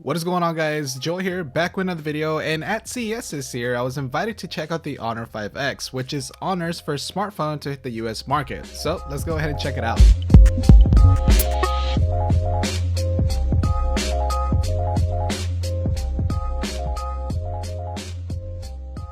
What is going on, guys? Joe here, back with another video, and at CES this year I was invited to check out the Honor 5X, which is Honor's first smartphone to hit the US market. So let's go ahead and check it out.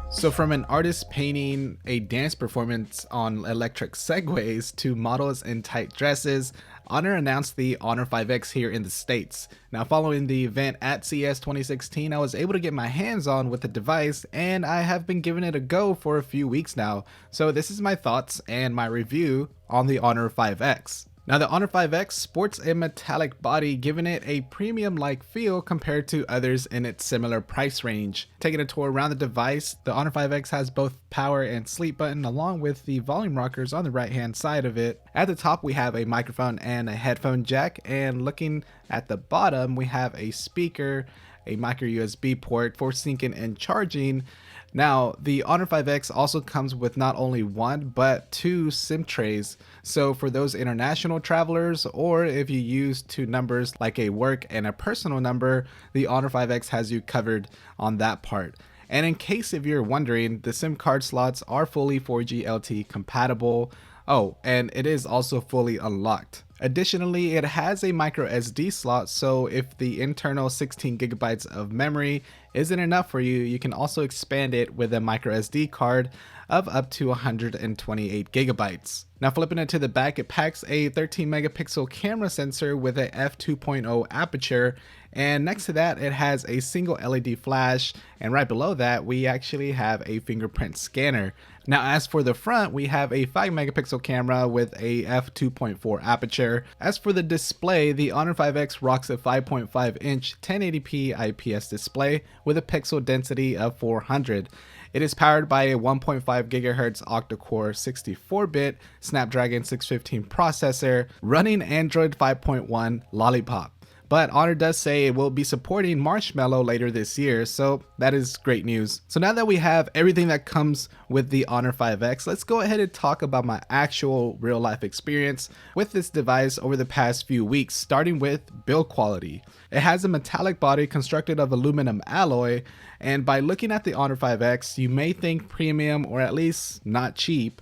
So from an artist painting a dance performance on electric segways to models in tight dresses, Honor announced the Honor 5X here in the States. Now, following the event at CES 2016, I was able to get my hands on with the device, and I have been giving it a go for a few weeks now. So this is my thoughts and my review on the Honor 5X. Now, the Honor 5X sports a metallic body, giving it a premium-like feel compared to others in its similar price range. Taking a tour around the device, the Honor 5X has both power and sleep button along with the volume rockers on the right-hand side of it. At the top, we have a microphone and a headphone jack, and looking at the bottom, we have a speaker, a micro USB port for syncing and charging. Now, the Honor 5X also comes with not only one, but two SIM trays. So for those international travelers, or if you use two numbers like a work and a personal number, the Honor 5X has you covered on that part. And in case if you're wondering, the SIM card slots are fully 4G LTE compatible. Oh, and it is also fully unlocked. Additionally, it has a micro SD slot, so if the internal 16 gigabytes of memory isn't enough for you, you can also expand it with a micro SD card of up to 128 gigabytes. Now, flipping it to the back, it packs a 13 megapixel camera sensor with a f2.0 aperture, and next to that it has a single LED flash, and right below that we actually have a fingerprint scanner. Now, as for the front, we have a 5 megapixel camera with a f2.4 aperture. As for the display, the Honor 5X rocks a 5.5 inch 1080p IPS display with a pixel density of 400. It is powered by a 1.5 GHz octa-core 64-bit Snapdragon 615 processor running Android 5.1 Lollipop. But Honor does say it will be supporting Marshmallow later this year, so that is great news. So now that we have everything that comes with the Honor 5X, let's go ahead and talk about my actual real life experience with this device over the past few weeks, starting with build quality. It has a metallic body constructed of aluminum alloy, and by looking at the Honor 5X, you may think premium or at least not cheap.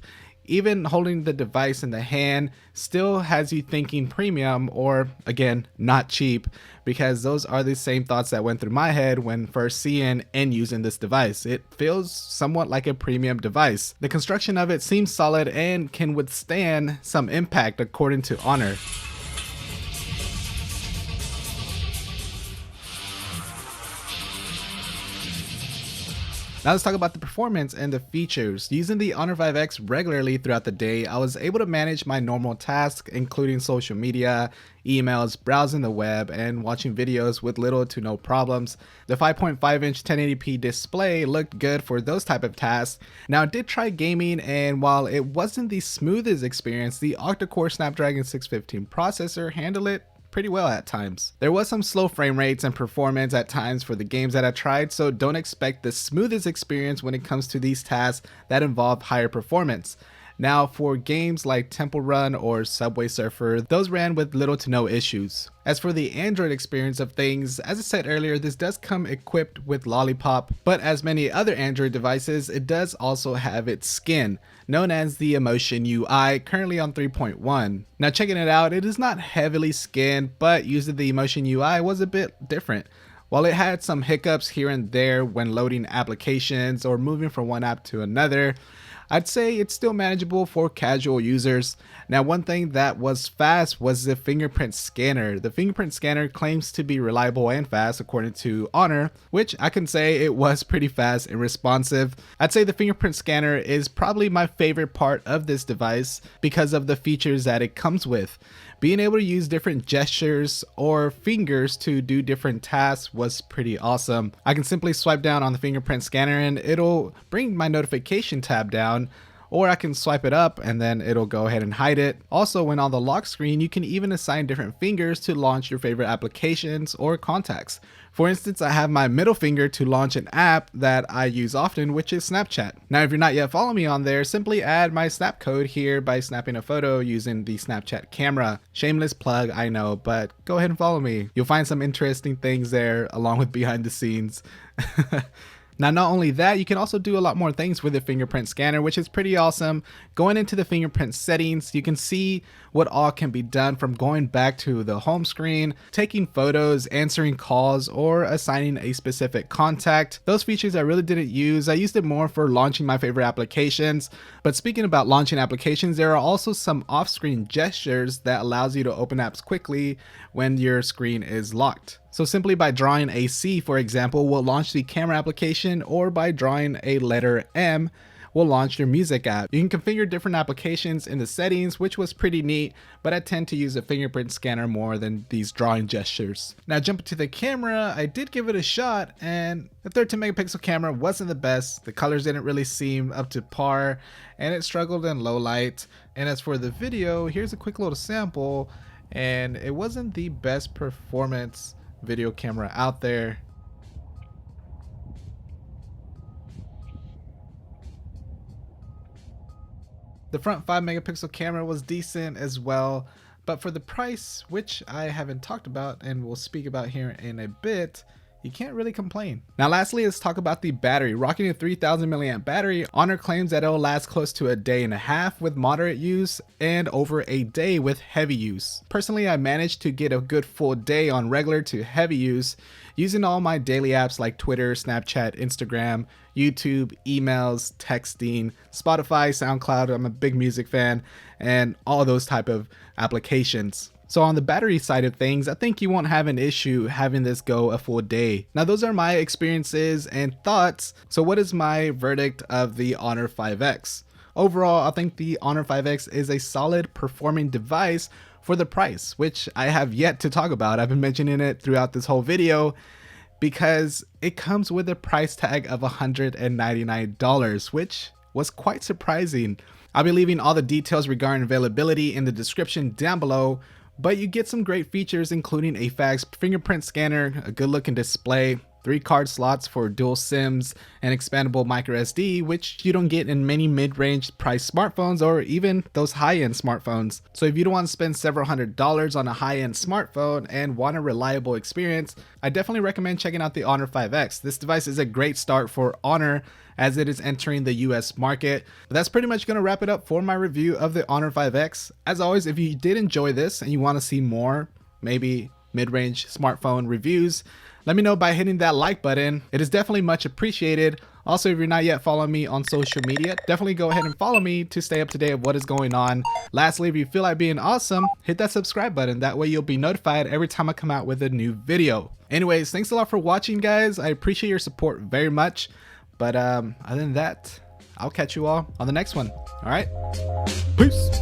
Even holding the device in the hand still has you thinking premium or, again, not cheap, because those are the same thoughts that went through my head when first seeing and using this device. It feels somewhat like a premium device. The construction of it seems solid and can withstand some impact according to Honor. Now let's talk about the performance and the features. Using the Honor 5X regularly throughout the day, I was able to manage my normal tasks, including social media, emails, browsing the web, and watching videos with little to no problems. The 5.5 inch 1080p display looked good for those type of tasks. Now, I did try gaming, and while it wasn't the smoothest experience, the octa-core Snapdragon 615 processor handled it pretty well at times. There was some slow frame rates and performance at times for the games that I tried, so don't expect the smoothest experience when it comes to these tasks that involve higher performance. Now, for games like Temple Run or Subway Surfer, those ran with little to no issues. As for the Android experience of things, as I said earlier, this does come equipped with Lollipop, but as many other Android devices, it does also have its skin, known as the Emotion UI, currently on 3.1. Now, checking it out, it is not heavily skinned, but using the Emotion UI was a bit different. While it had some hiccups here and there when loading applications or moving from one app to another, I'd say it's still manageable for casual users. Now, one thing that was fast was the Fingerprint Scanner. The Fingerprint Scanner claims to be reliable and fast according to Honor, which I can say it was pretty fast and responsive. I'd say the Fingerprint Scanner is probably my favorite part of this device because of the features that it comes with. Being able to use different gestures or fingers to do different tasks was pretty awesome. I can simply swipe down on the fingerprint scanner and it'll bring my notification tab down, or I can swipe it up and then it'll go ahead and hide it. Also, when on the lock screen, you can even assign different fingers to launch your favorite applications or contacts. For instance, I have my middle finger to launch an app that I use often, which is Snapchat. Now, if you're not yet following me on there, simply add my snap code here by snapping a photo using the Snapchat camera. Shameless plug, I know, but go ahead and follow me. You'll find some interesting things there along with behind the scenes. Now, not only that, you can also do a lot more things with the fingerprint scanner, which is pretty awesome. Going into the fingerprint settings, you can see what all can be done, from going back to the home screen, taking photos, answering calls, or assigning a specific contact. Those features I really didn't use. I used it more for launching my favorite applications. But speaking about launching applications, there are also some off-screen gestures that allows you to open apps quickly when your screen is locked. So simply by drawing a C, for example, will launch the camera application, or by drawing a letter M will launch your music app. You can configure different applications in the settings, which was pretty neat, but I tend to use a fingerprint scanner more than these drawing gestures. Now jumping to the camera, I did give it a shot, and the 13 megapixel camera wasn't the best. The colors didn't really seem up to par, and it struggled in low light. And as for the video, here's a quick little sample, and it wasn't the best performance video camera out there. The front 5 megapixel camera was decent as well, but for the price, which I haven't talked about and we'll speak about here in a bit, you can't really complain. Now lastly, let's talk about the battery. Rocking a 3000 milliamp battery, Honor claims that it'll last close to a day and a half with moderate use and over a day with heavy use. Personally, I managed to get a good full day on regular to heavy use using all my daily apps like Twitter, Snapchat, Instagram, YouTube, emails, texting, Spotify, SoundCloud. I'm a big music fan, and all those type of applications. So on the battery side of things, I think you won't have an issue having this go a full day. Now those are my experiences and thoughts. So what is my verdict of the Honor 5X? Overall, I think the Honor 5X is a solid performing device for the price, which I have yet to talk about. I've been mentioning it throughout this whole video because it comes with a price tag of $199, which was quite surprising. I'll be leaving all the details regarding availability in the description down below, but you get some great features including a fast fingerprint scanner, a good looking display, 3 card slots for dual SIMs, and expandable micro SD, which you don't get in many mid-range price smartphones or even those high-end smartphones. So if you don't want to spend several $100s on a high-end smartphone and want a reliable experience, I definitely recommend checking out the Honor 5X. This device is a great start for Honor as it is entering the US market. But that's pretty much going to wrap it up for my review of the Honor 5X. As always, if you did enjoy this and you want to see more, maybe mid-range smartphone reviews, let me know by hitting that like button. It is definitely much appreciated. Also, if you're not yet following me on social media, definitely go ahead and follow me to stay up to date of what is going on. Lastly, if you feel like being awesome, hit that subscribe button. That way you'll be notified every time I come out with a new video. Anyways, thanks a lot for watching, guys. I appreciate your support very much. But other than that, I'll catch you all on the next one. All right, peace.